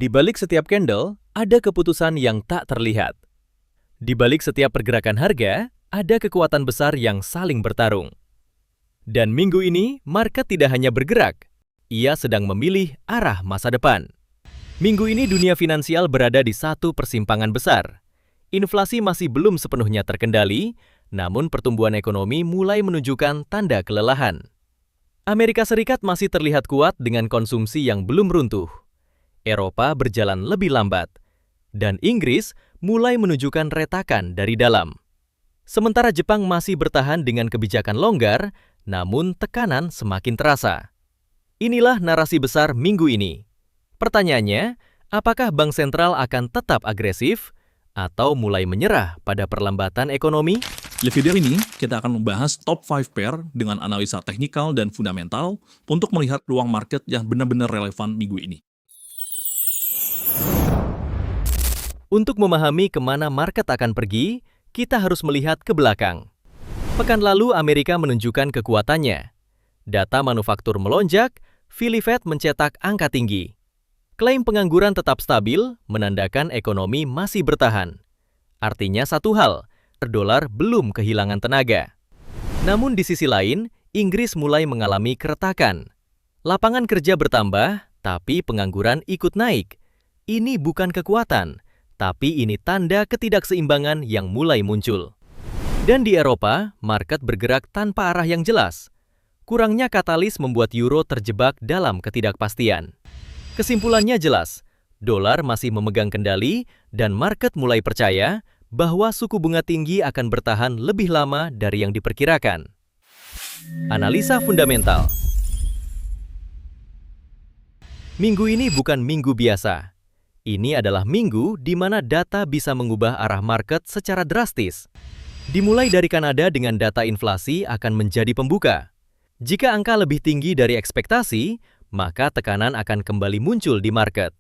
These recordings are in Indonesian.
Di balik setiap candle, ada keputusan yang tak terlihat. Di balik setiap pergerakan harga, ada kekuatan besar yang saling bertarung. Dan minggu ini, market tidak hanya bergerak, ia sedang memilih arah masa depan. Minggu ini dunia finansial berada di satu persimpangan besar. Inflasi masih belum sepenuhnya terkendali, namun pertumbuhan ekonomi mulai menunjukkan tanda kelelahan. Amerika Serikat masih terlihat kuat dengan konsumsi yang belum runtuh. Eropa berjalan lebih lambat, dan Inggris mulai menunjukkan retakan dari dalam. Sementara Jepang masih bertahan dengan kebijakan longgar, namun tekanan semakin terasa. Inilah narasi besar minggu ini. Pertanyaannya, apakah Bank Sentral akan tetap agresif atau mulai menyerah pada perlambatan ekonomi? Di video ini, kita akan membahas top 5 pair dengan analisa teknikal dan fundamental untuk melihat peluang market yang benar-benar relevan minggu ini. Untuk memahami kemana market akan pergi, kita harus melihat ke belakang. Pekan lalu Amerika menunjukkan kekuatannya. Data manufaktur melonjak, Philly Fed mencetak angka tinggi. Klaim pengangguran tetap stabil, menandakan ekonomi masih bertahan. Artinya satu hal, dolar belum kehilangan tenaga. Namun di sisi lain, Inggris mulai mengalami keretakan. Lapangan kerja bertambah, tapi pengangguran ikut naik. Ini bukan kekuatan, tapi ini tanda ketidakseimbangan yang mulai muncul. Dan di Eropa, market bergerak tanpa arah yang jelas. Kurangnya katalis membuat euro terjebak dalam ketidakpastian. Kesimpulannya jelas, dolar masih memegang kendali dan market mulai percaya bahwa suku bunga tinggi akan bertahan lebih lama dari yang diperkirakan. Analisa fundamental. Minggu ini bukan minggu biasa. Ini adalah minggu di mana data bisa mengubah arah market secara drastis. Dimulai dari Kanada dengan data inflasi akan menjadi pembuka. Jika angka lebih tinggi dari ekspektasi, maka tekanan akan kembali muncul di market.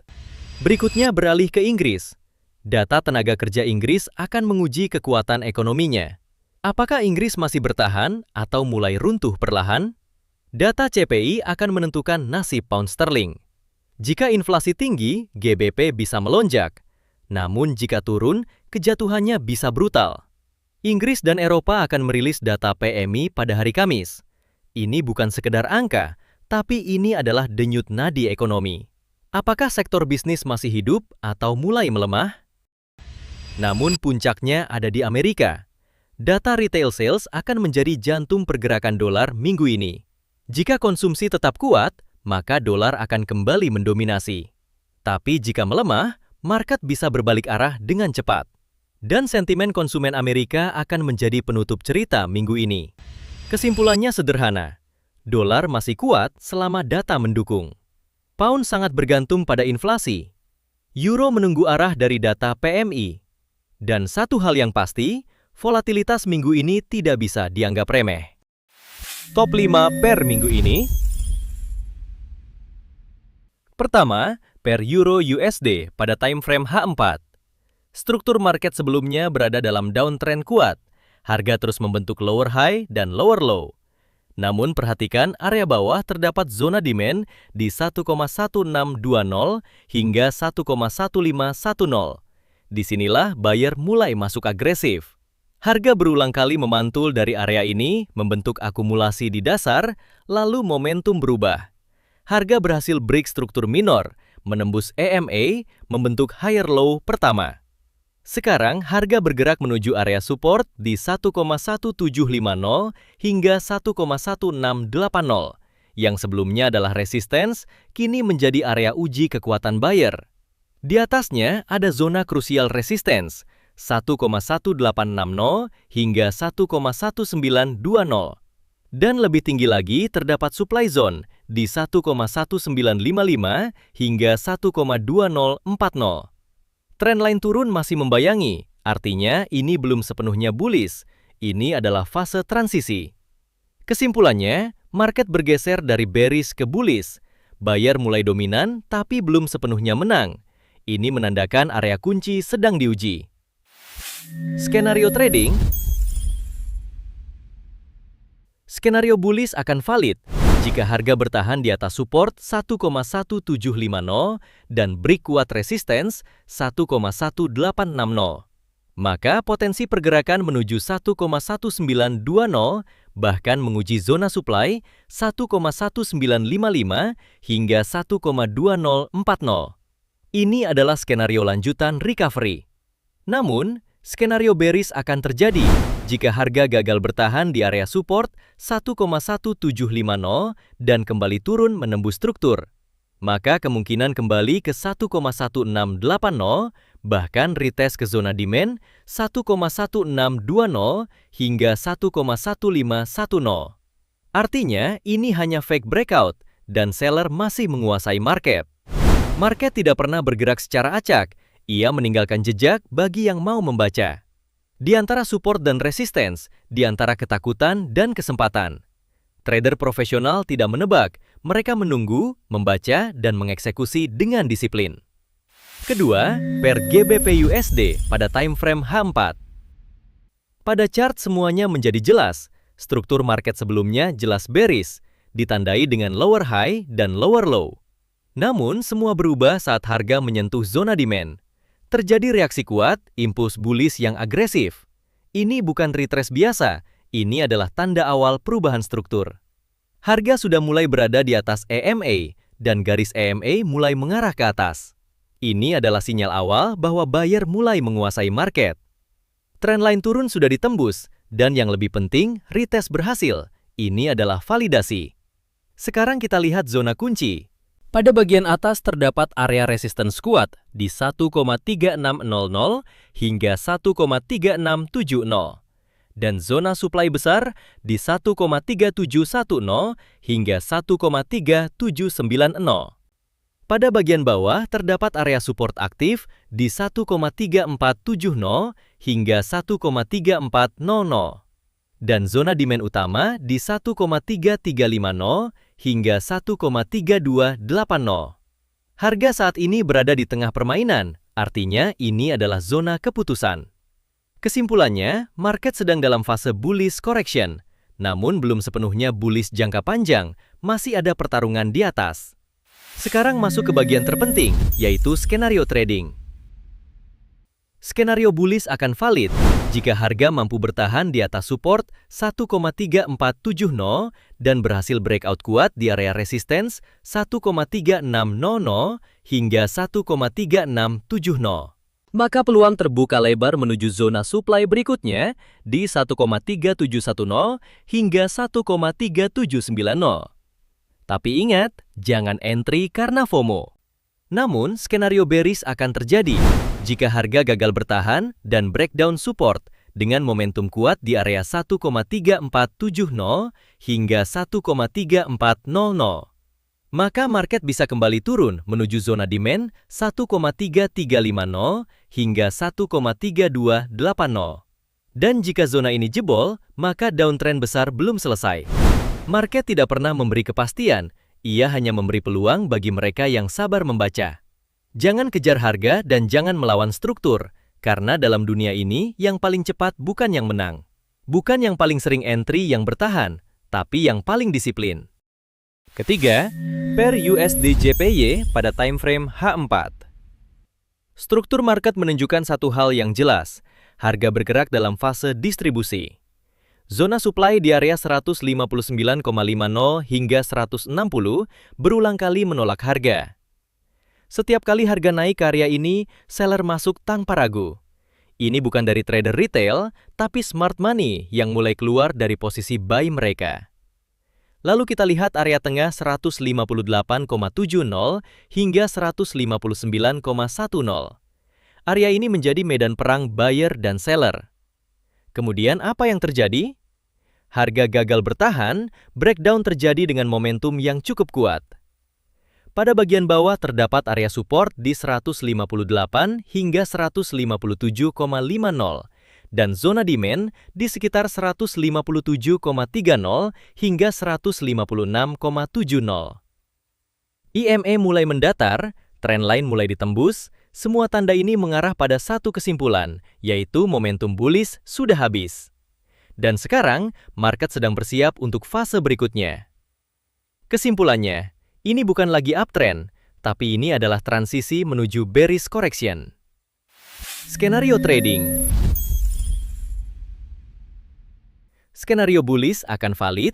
Berikutnya beralih ke Inggris. Data tenaga kerja Inggris akan menguji kekuatan ekonominya. Apakah Inggris masih bertahan atau mulai runtuh perlahan? Data CPI akan menentukan nasib pound sterling. Jika inflasi tinggi, GBP bisa melonjak. Namun jika turun, kejatuhannya bisa brutal. Inggris dan Eropa akan merilis data PMI pada hari Kamis. Ini bukan sekedar angka, tapi ini adalah denyut nadi ekonomi. Apakah sektor bisnis masih hidup atau mulai melemah? Namun puncaknya ada di Amerika. Data retail sales akan menjadi jantung pergerakan dolar minggu ini. Jika konsumsi tetap kuat, maka dolar akan kembali mendominasi. Tapi jika melemah, market bisa berbalik arah dengan cepat. Dan sentimen konsumen Amerika akan menjadi penutup cerita minggu ini. Kesimpulannya sederhana, dolar masih kuat selama data mendukung. Pound sangat bergantung pada inflasi. Euro menunggu arah dari data PMI. Dan satu hal yang pasti, volatilitas minggu ini tidak bisa dianggap remeh. Top 5 pair minggu ini. Pertama, pair Euro USD pada time frame H4. Struktur market sebelumnya berada dalam downtrend kuat. Harga terus membentuk lower high dan lower low. Namun perhatikan area bawah terdapat zona demand di 1,1620 hingga 1,1510. Disinilah buyer mulai masuk agresif. Harga berulang kali memantul dari area ini, membentuk akumulasi di dasar, lalu momentum berubah. Harga berhasil break struktur minor, menembus EMA, membentuk higher low pertama. Sekarang harga bergerak menuju area support di 1,1750 hingga 1,1680. Yang sebelumnya adalah resistance, kini menjadi area uji kekuatan buyer. Di atasnya ada zona krusial resistance 1,1860 hingga 1,1920. Dan lebih tinggi lagi terdapat supply zone di 1,1955 hingga 1,2040. Trendline turun masih membayangi, artinya ini belum sepenuhnya bullish. Ini adalah fase transisi. Kesimpulannya, market bergeser dari bearish ke bullish. Buyer mulai dominan tapi belum sepenuhnya menang. Ini menandakan area kunci sedang diuji. Skenario trading. Skenario bullish akan valid Jika harga bertahan di atas support 1,1750 dan break kuat resistance 1,1860, maka potensi pergerakan menuju 1,1920 bahkan menguji zona supply 1,1955 hingga 1,2040. Ini adalah skenario lanjutan recovery. Namun, skenario bearish akan terjadi jika harga gagal bertahan di area support 1,1750 dan kembali turun menembus struktur. Maka kemungkinan kembali ke 1,1680 bahkan retest ke zona demand 1,1620 hingga 1,1510. Artinya, ini hanya fake breakout dan seller masih menguasai market. Market tidak pernah bergerak secara acak, ia meninggalkan jejak bagi yang mau membaca. Di antara support dan resistance, di antara ketakutan dan kesempatan. Trader profesional tidak menebak, mereka menunggu, membaca, dan mengeksekusi dengan disiplin. Kedua, pair GBP/USD pada time frame H4. Pada chart semuanya menjadi jelas, struktur market sebelumnya jelas bearish, ditandai dengan lower high dan lower low. Namun, semua berubah saat harga menyentuh zona demand. Terjadi reaksi kuat, impuls bullish yang agresif. Ini bukan retrace biasa, ini adalah tanda awal perubahan struktur. Harga sudah mulai berada di atas EMA, dan garis EMA mulai mengarah ke atas. Ini adalah sinyal awal bahwa buyer mulai menguasai market. Trendline turun sudah ditembus, dan yang lebih penting, retest berhasil. Ini adalah validasi. Sekarang kita lihat zona kunci. Pada bagian atas terdapat area resistance kuat di 1,3600 hingga 1,3670 dan zona supply besar di 1,3710 hingga 1,3790. Pada bagian bawah terdapat area support aktif di 1,3470 hingga 1,3400 dan zona demand utama di 1,3350 hingga 1,3280. Harga saat ini berada di tengah permainan, artinya ini adalah zona keputusan. Kesimpulannya, market sedang dalam fase bullish correction, namun belum sepenuhnya bullish jangka panjang, masih ada pertarungan di atas. Sekarang masuk ke bagian terpenting, yaitu skenario trading. Skenario bullish akan valid jika harga mampu bertahan di atas support 1,3470 dan berhasil breakout kuat di area resistance 1,3600 hingga 1,3670. Maka peluang terbuka lebar menuju zona supply berikutnya di 1,3710 hingga 1,3790. Tapi ingat, jangan entry karena FOMO. Namun, skenario bearish akan terjadi jika harga gagal bertahan dan breakdown support dengan momentum kuat di area 1,3470 hingga 1,3400. Maka market bisa kembali turun menuju zona demand 1,3350 hingga 1,3280. Dan jika zona ini jebol, maka downtrend besar belum selesai. Market tidak pernah memberi kepastian, ia hanya memberi peluang bagi mereka yang sabar membaca. Jangan kejar harga dan jangan melawan struktur, karena dalam dunia ini yang paling cepat bukan yang menang. Bukan yang paling sering entry yang bertahan, tapi yang paling disiplin. Ketiga, pair USD/JPY pada time frame H4. Struktur market menunjukkan satu hal yang jelas, harga bergerak dalam fase distribusi. Zona supply di area 159,50 hingga 160 berulang kali menolak harga. Setiap kali harga naik ke area ini, seller masuk tanpa ragu. Ini bukan dari trader retail, tapi smart money yang mulai keluar dari posisi buy mereka. Lalu kita lihat area tengah 158,70 hingga 159,10. Area ini menjadi medan perang buyer dan seller. Kemudian apa yang terjadi? Harga gagal bertahan, breakdown terjadi dengan momentum yang cukup kuat. Pada bagian bawah terdapat area support di 158 hingga 157,50 dan zona demand di sekitar 157,30 hingga 156,70. EMA mulai mendatar, trendline mulai ditembus, semua tanda ini mengarah pada satu kesimpulan, yaitu momentum bullish sudah habis. Dan sekarang, market sedang bersiap untuk fase berikutnya. Kesimpulannya, ini bukan lagi uptrend, tapi ini adalah transisi menuju bearish correction. Skenario trading. Skenario bullish akan valid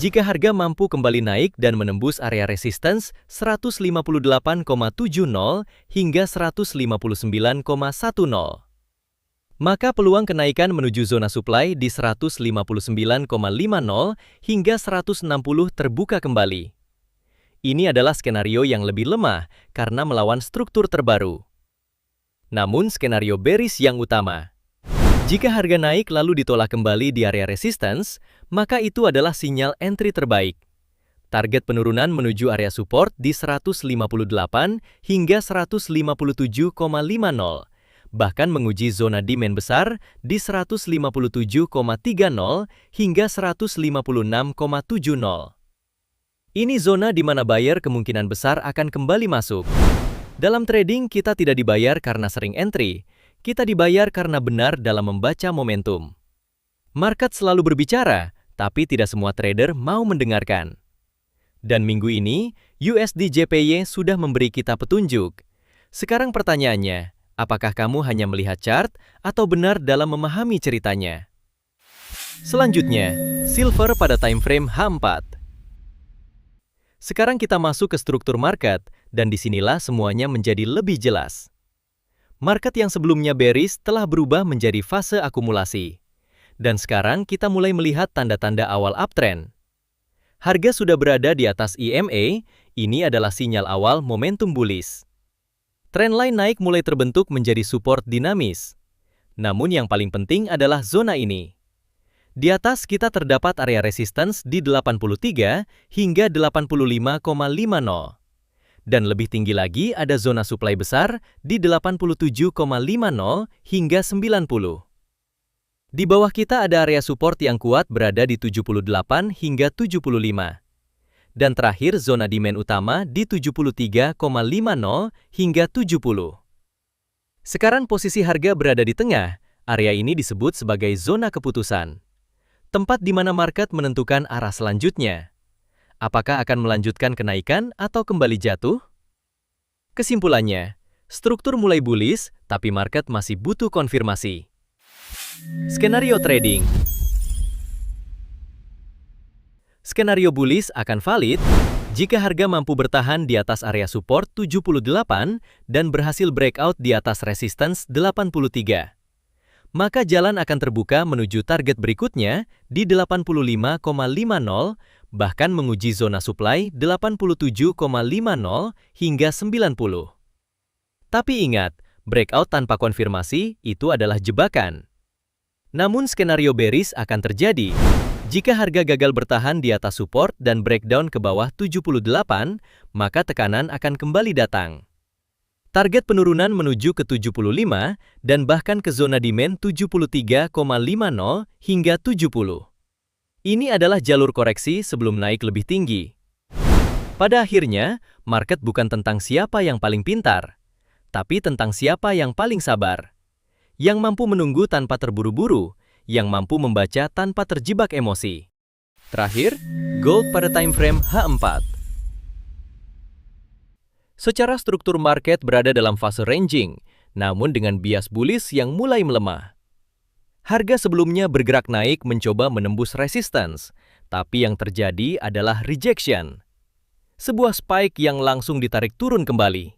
jika harga mampu kembali naik dan menembus area resistance 158,70 hingga 159,10. Maka peluang kenaikan menuju zona supply di 159,50 hingga 160 terbuka kembali. Ini adalah skenario yang lebih lemah karena melawan struktur terbaru. Namun skenario bearish yang utama. Jika harga naik lalu ditolak kembali di area resistance, maka itu adalah sinyal entry terbaik. Target penurunan menuju area support di 158 hingga 157,50, bahkan menguji zona demand besar di 157,30 hingga 156,70. Ini zona di mana buyer kemungkinan besar akan kembali masuk. Dalam trading, kita tidak dibayar karena sering entry. Kita dibayar karena benar dalam membaca momentum. Market selalu berbicara, tapi tidak semua trader mau mendengarkan. Dan minggu ini, USD JPY sudah memberi kita petunjuk. Sekarang pertanyaannya, apakah kamu hanya melihat chart atau benar dalam memahami ceritanya? Selanjutnya, silver pada time frame H4. Sekarang kita masuk ke struktur market, dan disinilah semuanya menjadi lebih jelas. Market yang sebelumnya bearish telah berubah menjadi fase akumulasi. Dan sekarang kita mulai melihat tanda-tanda awal uptrend. Harga sudah berada di atas EMA, ini adalah sinyal awal momentum bullish. Trendline naik mulai terbentuk menjadi support dinamis. Namun yang paling penting adalah zona ini. Di atas kita terdapat area resistance di 83 hingga 85,50. Dan lebih tinggi lagi ada zona supply besar di 87,50 hingga 90. Di bawah kita ada area support yang kuat berada di 78 hingga 75. Dan terakhir zona demand utama di 73,50 hingga 70. Sekarang posisi harga berada di tengah, area ini disebut sebagai zona keputusan. Tempat di mana market menentukan arah selanjutnya. Apakah akan melanjutkan kenaikan atau kembali jatuh? Kesimpulannya, struktur mulai bullish, tapi market masih butuh konfirmasi. Skenario trading. Skenario bullish akan valid jika harga mampu bertahan di atas area support 78 dan berhasil breakout di atas resistance 83. Maka jalan akan terbuka menuju target berikutnya di 85,50, bahkan menguji zona supply 87,50 hingga 90. Tapi ingat, breakout tanpa konfirmasi itu adalah jebakan. Namun skenario bearish akan terjadi jika harga gagal bertahan di atas support dan breakdown ke bawah 78, maka tekanan akan kembali datang. Target penurunan menuju ke 75 dan bahkan ke zona demand 73,50 hingga 70. Ini adalah jalur koreksi sebelum naik lebih tinggi. Pada akhirnya, market bukan tentang siapa yang paling pintar, tapi tentang siapa yang paling sabar. Yang mampu menunggu tanpa terburu-buru, yang mampu membaca tanpa terjebak emosi. Terakhir, gold pada time frame H4. Secara struktur market berada dalam fase ranging, namun dengan bias bullish yang mulai melemah. Harga sebelumnya bergerak naik mencoba menembus resistance, tapi yang terjadi adalah rejection. Sebuah spike yang langsung ditarik turun kembali.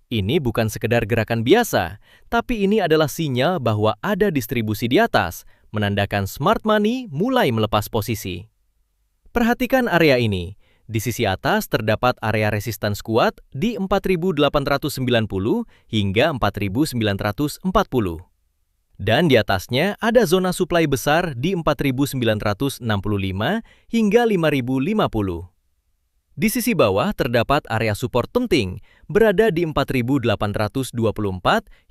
Ini bukan sekedar gerakan biasa, tapi ini adalah sinyal bahwa ada distribusi di atas, menandakan smart money mulai melepas posisi. Perhatikan area ini. Di sisi atas terdapat area resistance kuat di 4.890 hingga 4.940. Dan di atasnya ada zona supply besar di 4.965 hingga 5.050. Di sisi bawah terdapat area support penting berada di 4.824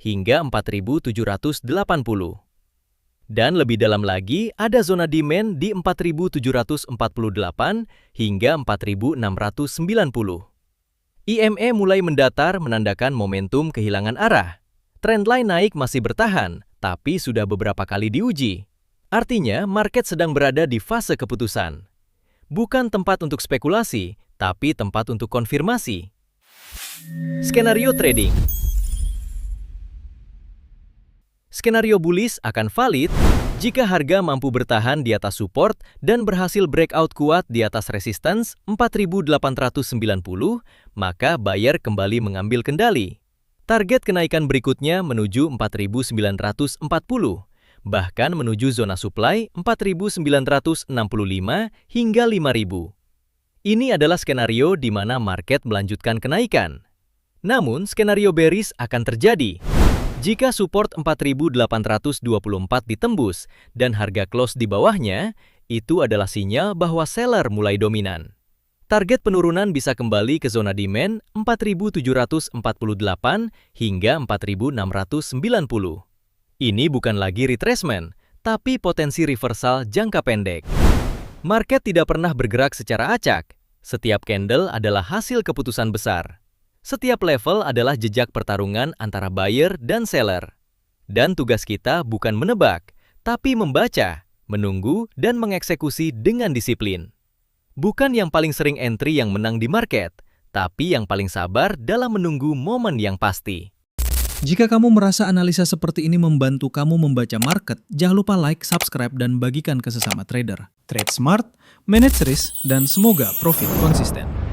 hingga 4.780. Dan lebih dalam lagi, ada zona demand di 4.748 hingga 4.690. EMA mulai mendatar menandakan momentum kehilangan arah. Trendline naik masih bertahan, tapi sudah beberapa kali diuji. Artinya, market sedang berada di fase keputusan. Bukan tempat untuk spekulasi, tapi tempat untuk konfirmasi. Skenario trading. Skenario bullish akan valid jika harga mampu bertahan di atas support dan berhasil breakout kuat di atas resistance 4.890, maka buyer kembali mengambil kendali. Target kenaikan berikutnya menuju 4.940, bahkan menuju zona supply 4.965 hingga 5.000. Ini adalah skenario di mana market melanjutkan kenaikan. Namun, skenario bearish akan terjadi jika support 4.824 ditembus dan harga close di bawahnya. Itu adalah sinyal bahwa seller mulai dominan. Target penurunan bisa kembali ke zona demand 4.748 hingga 4.690. Ini bukan lagi retracement, tapi potensi reversal jangka pendek. Market tidak pernah bergerak secara acak. Setiap candle adalah hasil keputusan besar. Setiap level adalah jejak pertarungan antara buyer dan seller. Dan tugas kita bukan menebak, tapi membaca, menunggu, dan mengeksekusi dengan disiplin. Bukan yang paling sering entry yang menang di market, tapi yang paling sabar dalam menunggu momen yang pasti. Jika kamu merasa analisa seperti ini membantu kamu membaca market, jangan lupa like, subscribe, dan bagikan ke sesama trader. Trade smart, manage risk, dan semoga profit konsisten.